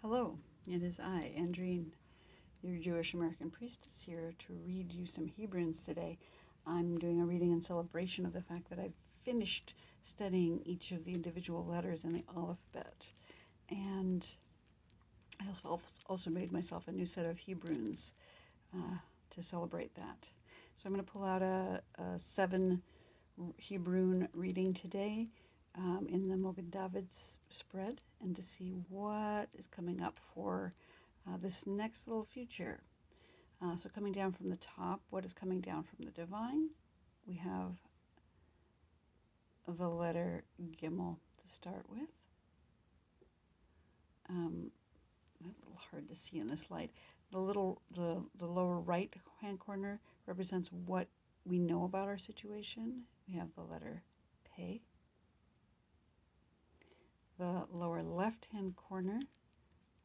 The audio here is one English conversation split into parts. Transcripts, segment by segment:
Hello, it is I, Andreen, your Jewish American priestess, here to read you some Hebrunes today. I'm doing a reading in celebration of the fact that I've finished studying each of the individual letters in the alefbet. And I also made myself a new set of Hebrunes to celebrate that. So I'm going to pull out a 7 Hebrune reading today in the Mogen David's spread, and to see what is coming up for this next little future. So coming down from the top, what is coming down from the divine? We have the letter Gimel to start with. A little hard to see in this light. The lower right hand corner represents what we know about our situation. We have the letter Pei. The lower left hand corner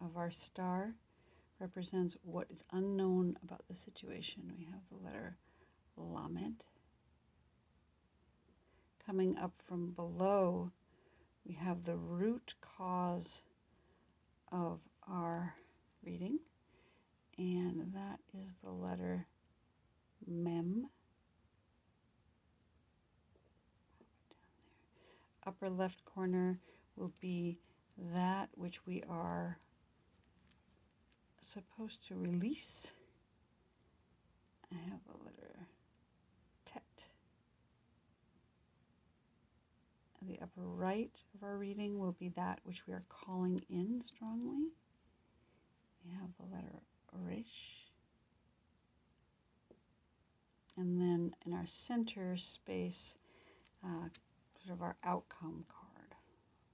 of our star represents what is unknown about the situation. We have the letter Lamed. Coming up from below, we have the root cause of our reading, and that is the letter Mem. Upper left corner will be that which we are supposed to release. I have the letter Tet. The upper right of our reading will be that which we are calling in strongly. We have the letter Resh. And then in our center space, sort of our outcome card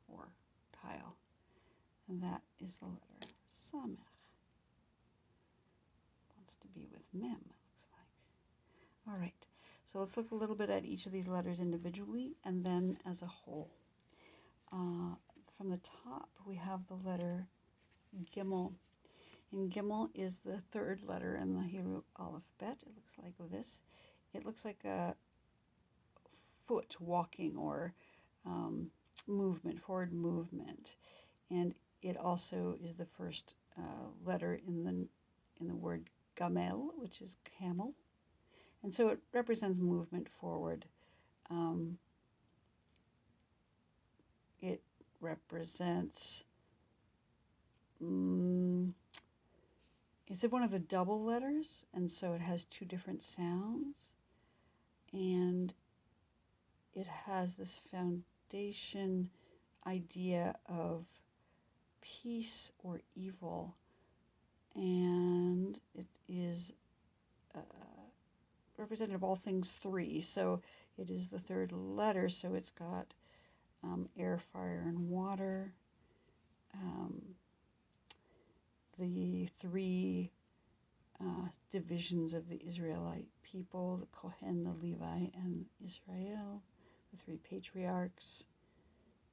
or tile, and that is the letter Samech. Wants to be with Mem, it looks like. All right, so let's look a little bit at each of these letters individually and then as a whole. From the top, we have the letter Gimel, and Gimel is the third letter in the Hebrew alefbet. It looks like this. It looks like a foot walking or movement, forward movement, and it also is the first letter in the word gamel, which is camel, and so it represents movement forward. It represents it's one of the double letters, and so it has two different sounds, and it has this foundation idea of peace or evil, and it is representative of all things three. So it is the third letter, so it's got air, fire, and water. The three divisions of the Israelite people, the Kohen, the Levi, and Israel, the three patriarchs,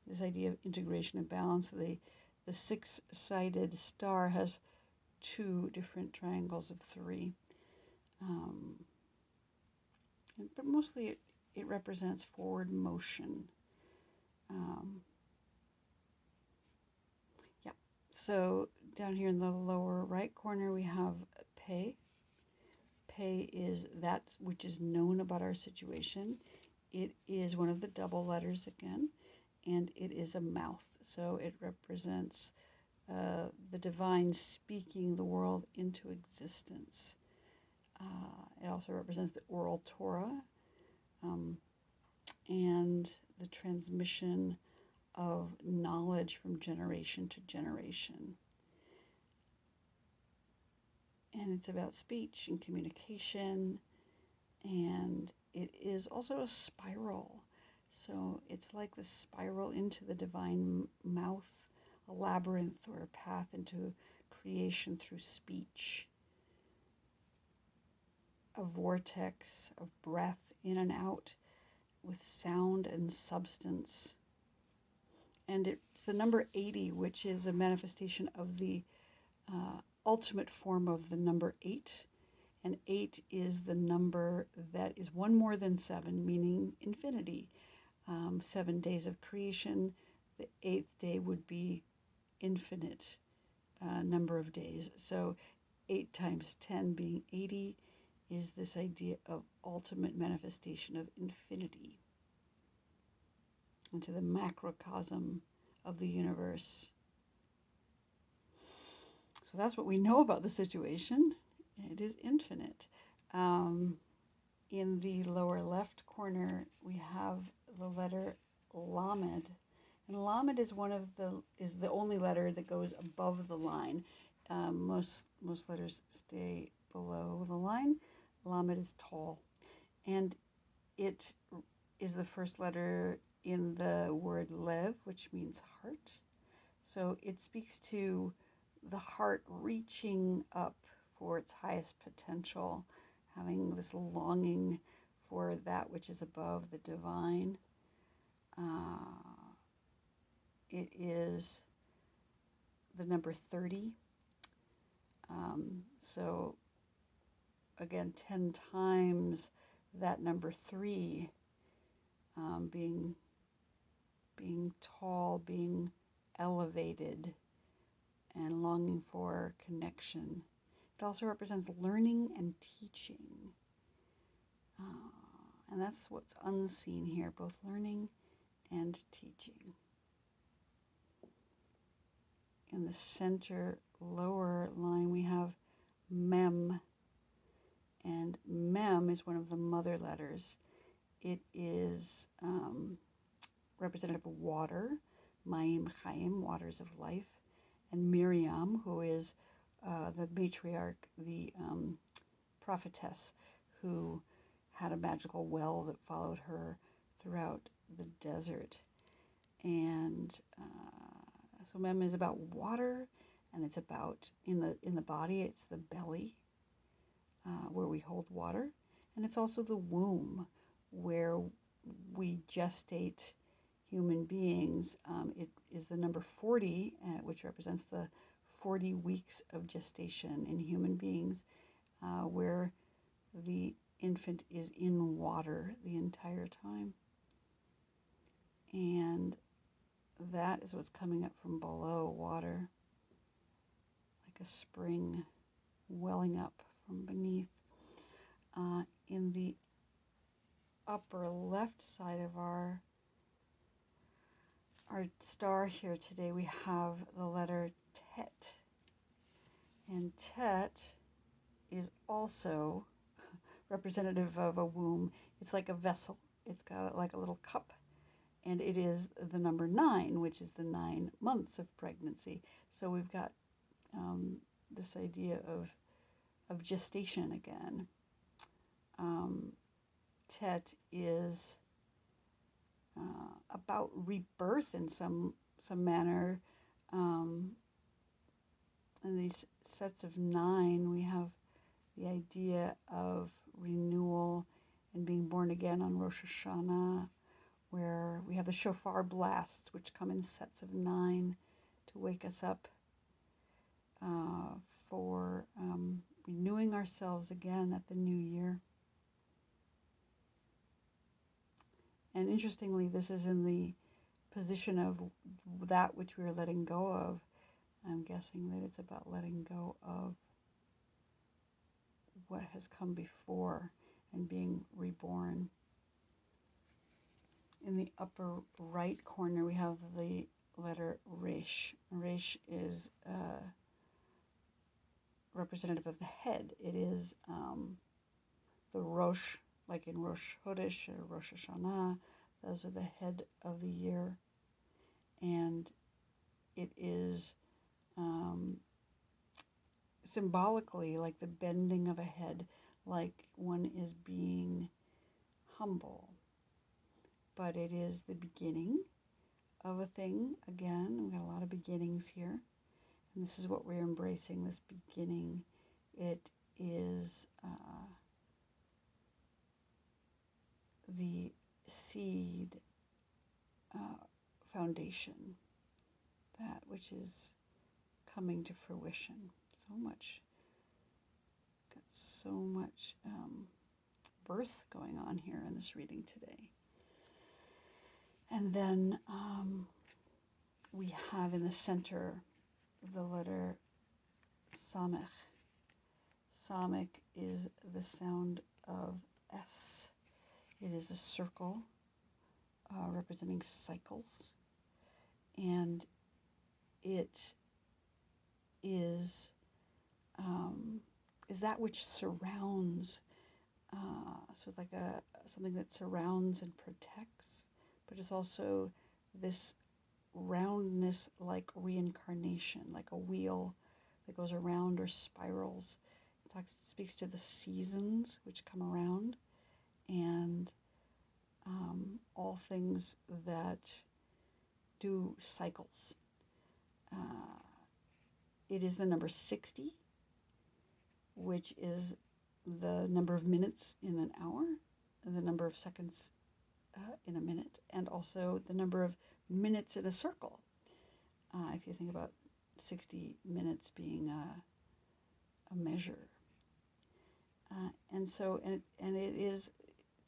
this idea of integration and balance. The six-sided star has two different triangles of three. But mostly it represents forward motion. So down here in the lower right corner, we have Pei. Pei is that which is known about our situation. It is one of the double letters again, and it is a mouth. So it represents the divine speaking the world into existence. It also represents the oral Torah and the transmission of knowledge from generation to generation. And it's about speech and communication, and it is also a spiral. So it's like the spiral into the divine mouth, a labyrinth or a path into creation through speech, a vortex of breath in and out with sound and substance. And it's the number 80, which is a manifestation of the ultimate form of the number 8. And 8 is the number that is one more than 7, meaning infinity. 7 days of creation. The 8th day would be infinite number of days. So 8 times 10 being 80 is this idea of ultimate manifestation of infinity into the macrocosm of the universe. So that's what we know about the situation. It is infinite. In the lower left corner, we have the letter Lamed. And Lamed is the only letter that goes above the line. Most letters stay below the line. Lamed is tall. And it is the first letter in the word Lev, which means heart. So it speaks to the heart reaching up for its highest potential, having this longing for that which is above the divine. It is the number 30. So again, 10 times that number 3, being tall, being elevated, and longing for connection. It also represents learning and teaching. And that's what's unseen here, both learning and teaching. In the center lower line, we have Mem. And Mem is one of the mother letters. It is representative of water, Mayim Chaim, waters of life, and Miriam, who is the matriarch, the prophetess, who had a magical well that followed her throughout the desert. And so Mem is about water, and it's about in the body. It's the belly where we hold water, and it's also the womb where we gestate human beings. It is the number 40, which represents the 40 weeks of gestation in human beings, where the infant is in water the entire time. And that is what's coming up from below, water, like a spring welling up from beneath. In the upper left side of our star here today, we have the letter Tet. And Tet is also representative of a womb. It's like a vessel. It's got like a little cup. And it is the number 9, which is the 9 months of pregnancy. So we've got this idea of gestation again. Tet is about rebirth in some manner. In these sets of 9, we have the idea of renewal and being born again on Rosh Hashanah, where we have the shofar blasts, which come in sets of 9 to wake us up for renewing ourselves again at the new year. And interestingly, this is in the position of that which we are letting go of. I'm guessing that it's about letting go of what has come before and being reborn. In the upper right corner, we have the letter Resh. Resh is representative of the head. It is the Rosh, like in Rosh Chodesh or Rosh Hashanah. Those are the head of the year. And it is symbolically like the bending of a head, like one is being humble. But it is the beginning of a thing. Again, we've got a lot of beginnings here. And this is what we're embracing, this beginning. It is the seed foundation, that which is coming to fruition. Got so much birth going on here in this reading today. And then we have in the center the letter Samech. Samech is the sound of S. It is a circle representing cycles, and it is that which surrounds. So it's like something that surrounds and protects, but it's also this roundness, like reincarnation, like a wheel that goes around or spirals. It speaks to the seasons which come around, and all things that do cycles. It is the number 60, which is the number of minutes in an hour, and the number of seconds in a minute, and also the number of minutes in a circle. If you think about 60 minutes being a measure. And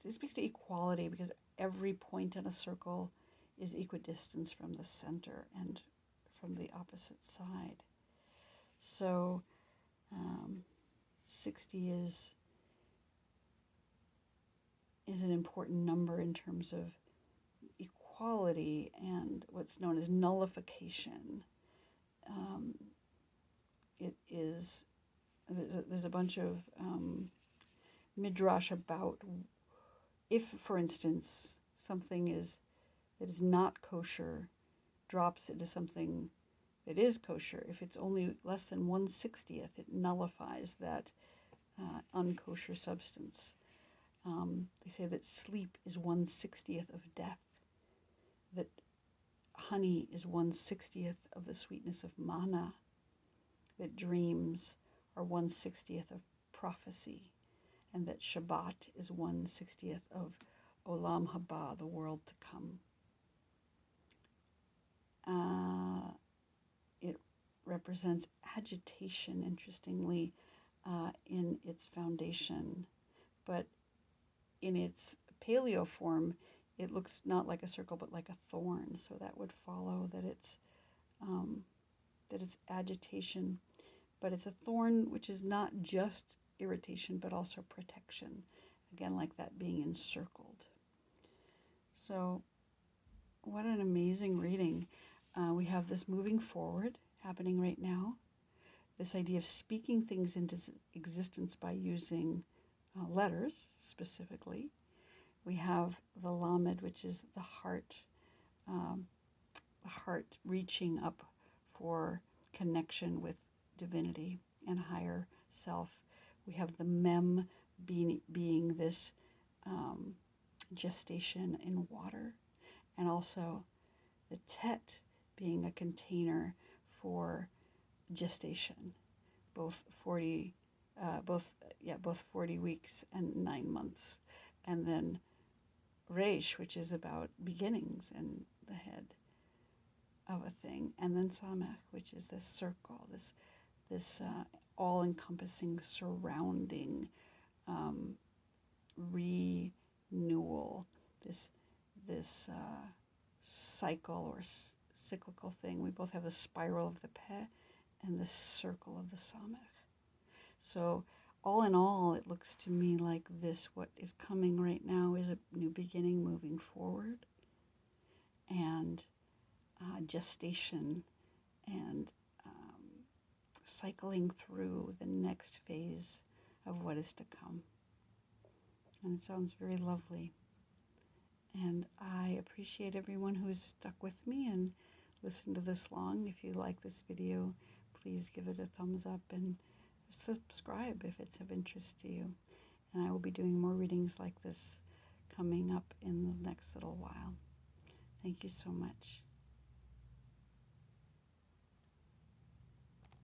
it speaks to equality, because every point in a circle is equidistant from the center and from the opposite side. So 60 is an important number in terms of equality and what's known as nullification. There's a bunch of midrash about if, for instance, something that is not kosher drops into something that is kosher. If it's only less than 1/60th, it nullifies that unkosher substance. They say that sleep is 1/60th of death, that honey is 1/60th of the sweetness of manna, that dreams are 1/60th of prophecy, and that Shabbat is 1/60th of Olam Haba, the world to come. It represents agitation, interestingly, in its foundation, but in its paleo form, it looks not like a circle but like a thorn. So that would follow that it's agitation, but it's a thorn which is not just irritation but also protection. Again, like that being encircled. So, what an amazing reading. We have this moving forward happening right now. This idea of speaking things into existence by using letters, specifically. We have the Lamed, which is the heart reaching up for connection with divinity and higher self. We have the Mem being this gestation in water, and also the Tet being a container for gestation, both 40 weeks and 9 months, and then Reish, which is about beginnings and the head of a thing, and then Samech, which is this circle, this all-encompassing, surrounding renewal, this cycle or cyclical thing. We both have the spiral of the Peh and the circle of the Samech. So all in all, it looks to me like what is coming right now is a new beginning moving forward, and gestation, and cycling through the next phase of what is to come. And it sounds very lovely. And I appreciate everyone who has stuck with me and listened to this long. If you like this video, please give it a thumbs up and subscribe if it's of interest to you. And I will be doing more readings like this coming up in the next little while. Thank you so much.